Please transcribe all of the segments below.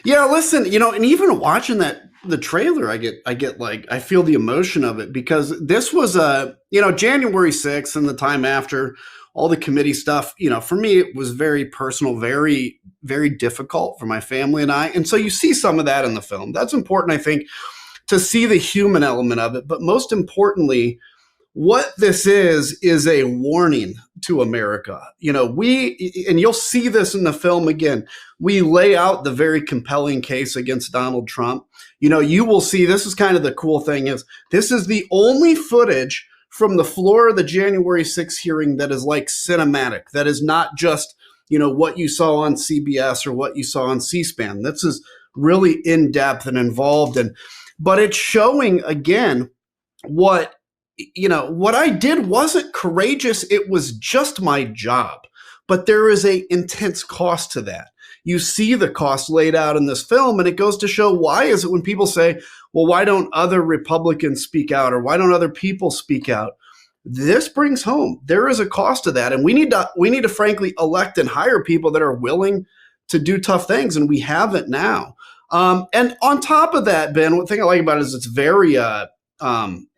Yeah, listen, and even watching the trailer, I get like I feel the emotion of it because this was January 6th and the time after all the committee stuff, for me it was very personal, very very difficult for my family and I. And so you see some of that in the film. That's important, I think, to see the human element of it, but most importantly, what this is a warning to America. And you'll see this in the film again. We lay out the very compelling case against Donald Trump. You will see this is kind of the cool thing is this is the only footage from the floor of the January 6th hearing that is like cinematic, that is not just, what you saw on CBS or what you saw on C-SPAN. This is really in depth and involved. But it's showing again what what I did wasn't courageous. It was just my job. But there is a intense cost to that. You see the cost laid out in this film, and it goes to show why is it when people say, well, why don't other Republicans speak out or why don't other people speak out? This brings home there is a cost to that, and we need to frankly elect and hire people that are willing to do tough things, and we haven't now. And on top of that, Ben, one thing I like about it is it's very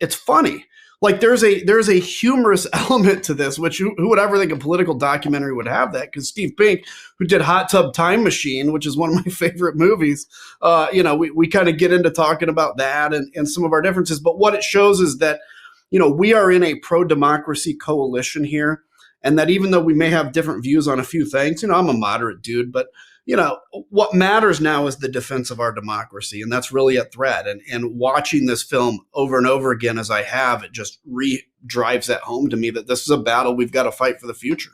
it's funny. Like there's a humorous element to this, which who would ever think a political documentary would have that? Because Steve Pink, who did Hot Tub Time Machine, which is one of my favorite movies, we kind of get into talking about that and some of our differences. But what it shows is that, we are in a pro-democracy coalition here, and that even though we may have different views on a few things, I'm a moderate dude, but what matters now is the defense of our democracy, and that's really a threat. And watching this film over and over again, as I have, it just drives that home to me that this is a battle we've got to fight for the future.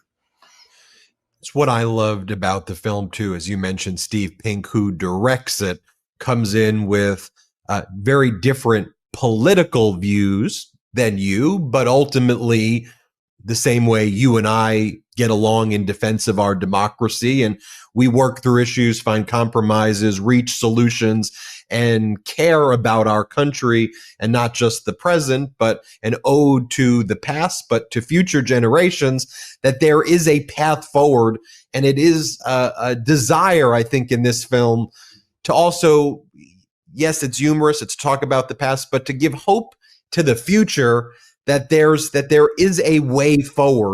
It's what I loved about the film too, as you mentioned, Steve Pink, who directs it, comes in with very different political views than you, but ultimately the same way you and I get along in defense of our democracy, and we work through issues, find compromises, reach solutions, and care about our country, and not just the present, but an ode to the past, but to future generations, that there is a path forward. And it is a desire, I think, in this film to also, yes, it's humorous, it's talk about the past, but to give hope to the future that there is a way forward.